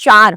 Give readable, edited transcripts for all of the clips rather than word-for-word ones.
4।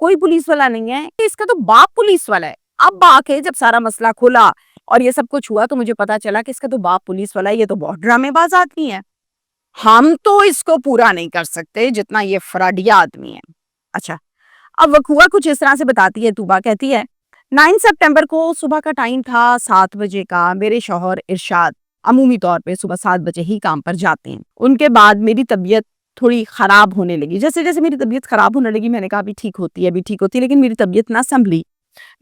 کوئی پولیس والا نہیں ہے, اس کا تو باپ پولیس والا ہے. اب آ کے جب سارا مسئلہ کھلا اور یہ سب کچھ ہوا تو مجھے پتا چلا کہ اس کا تو باپ پولیس والا ہے, یہ تو بہت ڈرامے باز آدمی ہے, ہم تو اس کو پورا نہیں کر سکتے جتنا یہ فراڈیا آدمی ہے. اچھا, اب وقوع کچھ اس طرح سے بتاتی ہے طوبا, کہتی ہے 9 سپٹمبر کو صبح کا ٹائم تھا 7 بجے کا. میرے شوہر ارشاد عمومی طور پہ صبح 7 بجے ہی کام پر جاتے ہیں. ان کے بعد میری طبیعت تھوڑی خراب ہونے لگی. جیسے جیسے میری طبیعت خراب ہونے لگی میں نے کہا ابھی ٹھیک ہوتی ہے, لیکن میری طبیعت نہ سنبھلی.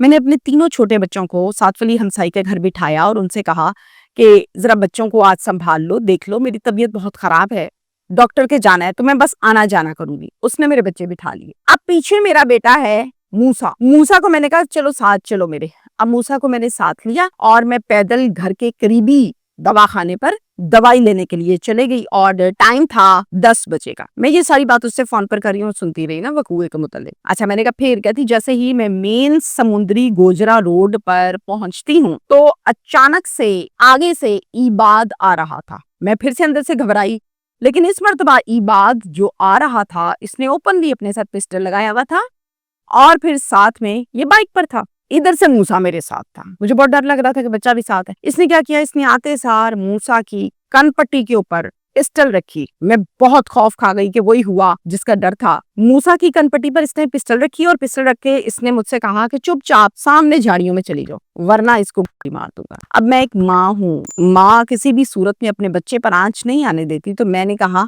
میں نے اپنے تینوں چھوٹے بچوں کو ساتھ والی ہمسائی کے گھر بٹھایا اور ان سے کہا کہ ذرا بچوں کو آج سنبھال لو, دیکھ لو میری طبیعت بہت خراب ہے, ڈاکٹر کے جانا ہے تو میں بس آنا جانا کروں گی. اس نے میرے بچے بٹھا لیے. اب پیچھے میرا بیٹا ہے موسا کو میں نے کہا چلو ساتھ چلو میرے. اب موسا کو میں نے ساتھ لیا اور میں پیدل گھر کے قریبی دواخانے پر دوائی لینے کے لیے چلے گئی اور ٹائم تھا 10 بجے کا. میں یہ ساری بات اس سے فون پر کر رہی ہوں, سنتی رہی نا وقوع کے متعلق. اچھا, میں نے کہا پھر کہتی جیسے ہی میں مین سمندری گوجرا روڈ پر پہنچتی ہوں تو اچانک سے آگے سے ایباد آ رہا تھا. میں پھر سے اندر سے گھبرائی, لیکن اس مرتبہ ایباد جو آ رہا تھا اس نے اوپنلی اپنے ساتھ پسٹل لگایا ہوا تھا اور پھر ساتھ میں یہ بائک پر تھا. ادھر سے موسا میرے ساتھ تھا. مجھے بہت ڈر لگ رہا تھا کہ بچہ بھی ساتھ ہے. اس نے کیا کیا, اس نے آتے سار موسا کی کن پٹی کے اوپر پسٹل رکھی. میں بہت خوف کھا گئی کہ وہی ہوا جس کا ڈر تھا. موسا کی کن پٹی پر اس نے پسٹل رکھی اور پسٹل رکھ کے اس نے مجھ سے کہا کہ چپ چاپ سامنے جھاڑیوں میں چلی جاؤ ورنہ اس کو گولی مار دوں گا. اب میں ایک ماں ہوں, ماں کسی بھی صورت میں اپنے بچے پر آنچ نہیں آنے دیتی, تو میں نے کہا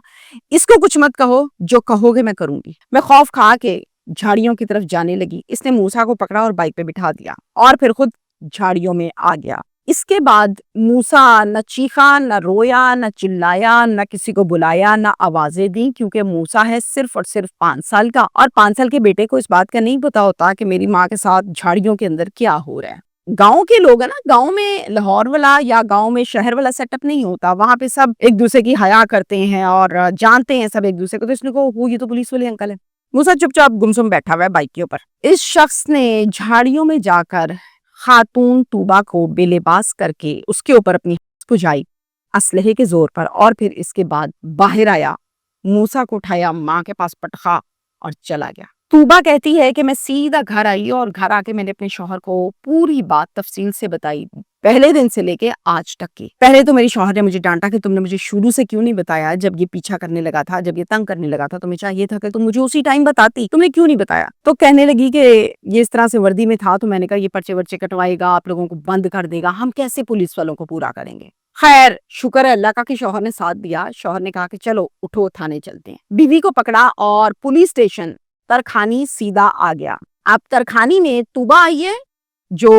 اس کو کچھ مت کہو, جو کہو گے میں کروں گی. میں خوف کھا کے جھاڑیوں کی طرف جانے لگی. اس نے موسا کو پکڑا اور بائک پہ بٹھا دیا اور پھر خود جھاڑیوں میں آ گیا. اس کے بعد موسا نہ چیخا, نہ رویا, نہ چلایا, نہ کسی کو بلایا, نہ آوازیں دی, کیونکہ موسا ہے صرف اور صرف 5 سال کا اور 5 سال کے بیٹے کو اس بات کا نہیں پتا ہوتا کہ میری ماں کے ساتھ جھاڑیوں کے اندر کیا ہو رہا ہے. گاؤں کے لوگ ہیں نا, گاؤں میں لاہور والا یا گاؤں میں شہر والا سیٹ اپ نہیں ہوتا. وہاں پہ سب ایک دوسرے کی حیا کرتے ہیں اور جانتے ہیں سب ایک دوسرے کو. تو اس نے کہا یہ تو پولیس والے انکل ہے. موسا چپ چاپ گمسم بیٹھا ہوا ہے بائک کے اوپر. اس شخص نے جھاڑیوں میں جا کر خاتون طوبا کو بے لباس کر کے اس کے اوپر اپنی بجھائی اسلحے کے زور پر, اور پھر اس کے بعد باہر آیا, موسا کو اٹھایا, ماں کے پاس پٹخا اور چلا گیا. طوبا کہتی ہے کہ میں سیدھا گھر آئی اور گھر آ کے میں نے اپنے شوہر کو پوری بات تفصیل سے بتائی, پہلے دن سے لے کے آج تک کی. پہلے تو میری شوہر نے مجھے ڈانٹا کہ تم نے مجھے شروع سے کیوں نہیں بتایا, جب یہ پیچھا کرنے لگا تھا, جب یہ تنگ کرنے لگا تھا, تمہیں چاہیے تھا کہ تم مجھے اسی ٹائم بتاتی, تم نے کیوں نہیں بتایا. تو کہنے لگی کہ یہ اس طرح سے وردی میں تھا, تو میں نے کہا یہ پرچے ورچے کٹوائے گا, آپ لوگوں کو بند کر دے گا, ہم کیسے پولیس والوں کو پورا کریں گے. خیر شکر ہے اللہ کا کہ شوہر نے ساتھ دیا. شوہر نے کہا کہ چلو اٹھو تھانے چلتے ہیں. بیوی کو پکڑا اور پولیس اسٹیشن ترکھانی سیدھا آ گیا. اب ترکھانی میں طوبا آئی ہے جو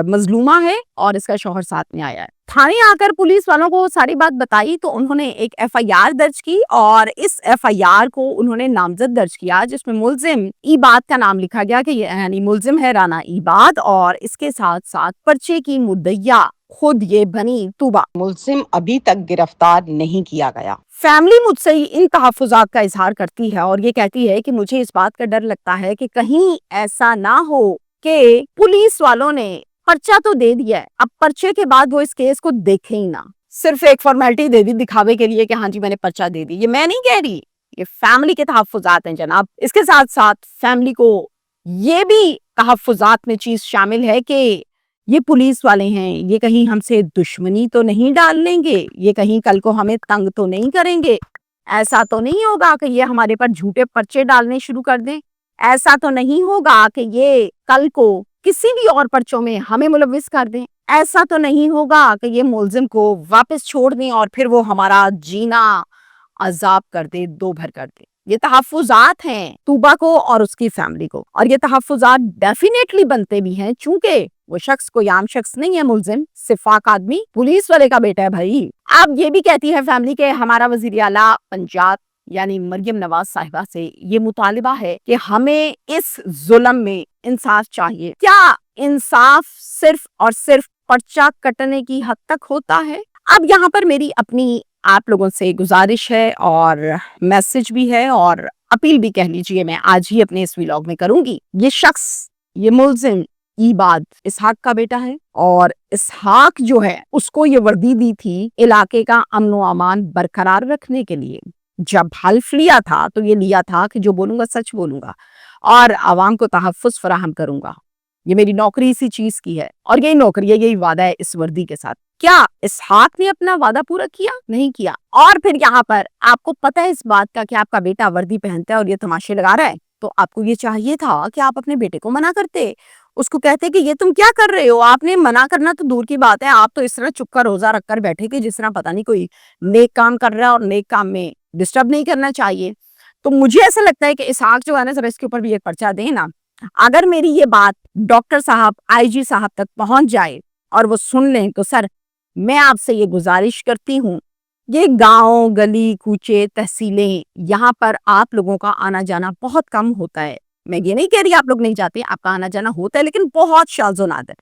مظلومہ ہے اور اس کا شوہر ساتھ میں آیا ہے. تھانے آ کر پولیس والوں کو ساری بات بتائی تو انہوں نے ایک ایف آئی آر درج کی اور اس ایف آئی آر کو انہوں نے نامزد درج کیا, جس میں ملزم ایباد کا نام لکھا گیا کہ یعنی ملزم ہے رانا ایباد, اور اس کے ساتھ ساتھ پرچے کی مدعیہ خود یہ بنی طوبا. ملزم ابھی تک گرفتار نہیں کیا گیا. فیملی مجھ سے ان تحفظات کا اظہار کرتی ہے اور یہ کہتی ہے کہ مجھے اس بات کا ڈر لگتا ہے کہ کہیں ایسا نہ ہو کہ پولیس والوں نے پرچہ تو دے دیا ہے, اب پرچے کے بعد وہ اس کیس کو دیکھیں ہی نہ, صرف ایک فارمیلٹی دے دی دکھاوے کے لیے کہ ہاں جی میں نے پرچہ دے دی. یہ میں نہیں کہہ رہی, یہ فیملی کے تحفظات ہیں جناب. اس کے ساتھ ساتھ فیملی کو یہ بھی تحفظات میں چیز شامل ہے کہ یہ پولیس والے ہیں, یہ کہیں ہم سے دشمنی تو نہیں ڈال لیں گے, یہ کہیں کل کو ہمیں تنگ تو نہیں کریں گے, ایسا تو نہیں ہوگا کہ یہ ہمارے پر جھوٹے پرچے ڈالنے شروع کر دیں, ایسا تو نہیں ہوگا کہ یہ کل کو کسی بھی اور پرچوں میں ہمیں ملوث کر دیں, ایسا تو نہیں ہوگا کہ یہ ملزم کو واپس چھوڑ دیں اور پھر وہ ہمارا جینا عذاب کر دے, دو بھر کر دے. یہ تحفظات ہیں طوبا کو اور اس کی فیملی کو, اور یہ تحفظات ڈیفینیٹلی بنتے بھی ہیں چونکہ وہ شخص کوئی عام شخص نہیں ہے, ملزم شفاق آدمی پولیس والے کا بیٹا ہے بھائی. اب یہ بھی کہتی ہے فیملی کہ ہمارا وزیر اعلیٰ پنجاب یعنی مریم نواز صاحبہ سے یہ مطالبہ ہے کہ ہمیں اس ظلم میں انصاف چاہیے. کیا انصاف صرف اور صرف پرچہ کٹنے کی حد تک ہوتا ہے؟ اب یہاں پر میری اپنی آپ لوگوں سے گزارش ہے اور میسج بھی ہے اور اپیل بھی کہہ لیجئے, میں آج ہی اپنے اس ویلاگ میں کروں گی. یہ شخص, یہ ملزم ایباد اسحاق کا بیٹا ہے اور اسحاق جو ہے اس کو یہ وردی دی تھی علاقے کا امن و امان برقرار رکھنے کے لیے. جب حلف لیا تھا تو یہ لیا تھا کہ جو بولوں گا سچ بولوں گا اور عوام کو تحفظ فراہم کروں گا. یہ میری نوکری اسی چیز کی ہے اور یہی نوکری ہے, یہی وعدہ ہے اس وردی کے ساتھ. کیا اسحاق نے اپنا وعدہ پورا کیا؟ نہیں کیا. اور پھر یہاں پر آپ کو پتہ ہے اس بات کا کہ آپ کا بیٹا وردی پہنتا ہے اور یہ تماشے لگا رہا ہے, تو آپ کو یہ چاہیے تھا کہ آپ اپنے بیٹے کو منع کرتے, اس کو کہتے کہ یہ تم کیا کر رہے ہو. آپ نے منع کرنا تو دور کی بات ہے, آپ تو اس طرح چپ کر روزہ رکھ کر بیٹھے کہ جس طرح پتہ نہیں کوئی نیک کام کر رہا ہے اور نیک کام میں ڈسٹرب نہیں کرنا چاہیے. تو مجھے ایسا لگتا ہے کہ اسحاق جو ہے نا, ذرا اس کے اوپر بھی ایک پرچہ دیں نا. اگر میری یہ بات ڈاکٹر صاحب, آئی جی صاحب تک پہنچ جائے اور وہ سن لیں تو سر میں آپ سے یہ گزارش کرتی ہوں, یہ گاؤں گلی کوچے تحصیلیں, یہاں پر آپ لوگوں کا آنا جانا بہت کم ہوتا ہے. میں یہ نہیں کہہ رہی آپ لوگ نہیں جاتے, آپ کا آنا جانا ہوتا ہے لیکن بہت شاذ و نادر.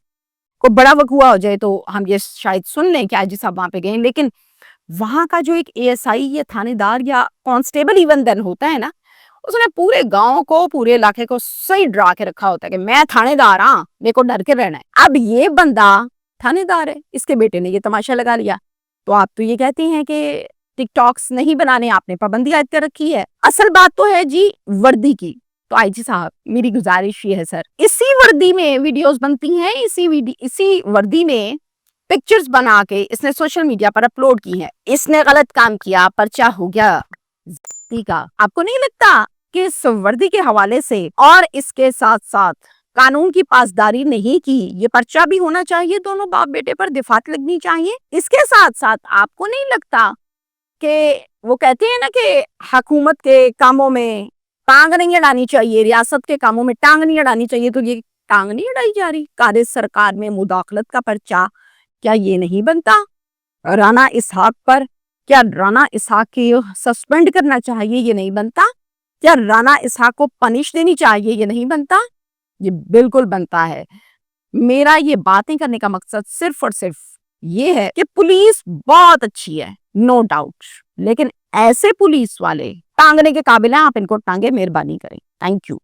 کوئی بڑا وقوع ہو جائے تو ہم یہ شاید سن لیں کہ آئی جی صاحب وہاں پہ گئے, لیکن وہاں کا جو ایک اے ایس آئی یا تھانے دار یا کانسٹیبل ایون دین ہوتا ہے نا, اس نے پورے گاؤں کو پورے علاقے کو صحیح ڈرا کے رکھا ہوتا ہے کہ میں تھانے دار ہاں, میرے کو ڈر کے رہنا ہے. اب یہ بندہ تھانے دار ہے, اس کے بیٹے نے یہ تماشا لگا لیا, تو آپ تو یہ کہتے ہیں کہ ٹک ٹاکس نہیں بنانے, آپ نے پابندی عائد کر رکھی ہے. اصل بات تو ہے جی وردی کی. تو آئی جی صاحب میری گزارش یہ ہے سر, اسی وردی میں ویڈیوز بنتی ہیں, اسی وردی میں پکچرز بنا کے اس نے سوشل میڈیا پر اپلوڈ کی ہیں. اس نے غلط کام کیا, پرچہ ہو گیا کا. آپ کو نہیں لگتا کہ اس وردی کے حوالے سے اور اس کے ساتھ ساتھ قانون کی پاسداری نہیں کی, یہ پرچہ بھی ہونا چاہیے, دونوں باپ بیٹے پر دفعات لگنی چاہیے. اس کے ساتھ ساتھ آپ کو نہیں لگتا کہ وہ کہتے ہیں نا کہ حکومت کے کاموں میں ٹانگ نہیں اڑانی چاہیے, ریاست کے کاموں میں ٹانگ نہیں اڑانی چاہیے, تو یہ ٹانگ نہیں اڑائی جا رہی. قائد سرکار میں مداخلت کا پرچہ کیا یہ نہیں بنتا؟ رانا اسحاق پر کیا رانا اسحاق کی سسپینڈ کرنا چاہیے, یہ نہیں بنتا؟ کیا رانا اسحاق کو پنش دینی چاہیے, یہ نہیں بنتا؟ یہ بالکل بنتا ہے. میرا یہ باتیں کرنے کا مقصد صرف اور صرف یہ ہے کہ پولیس بہت اچھی ہے, نو ڈاؤٹ, لیکن ایسے پولیس والے ٹانگنے کے قابل ہیں, آپ ان کو ٹانگے, مہربانی کریں. Thank you.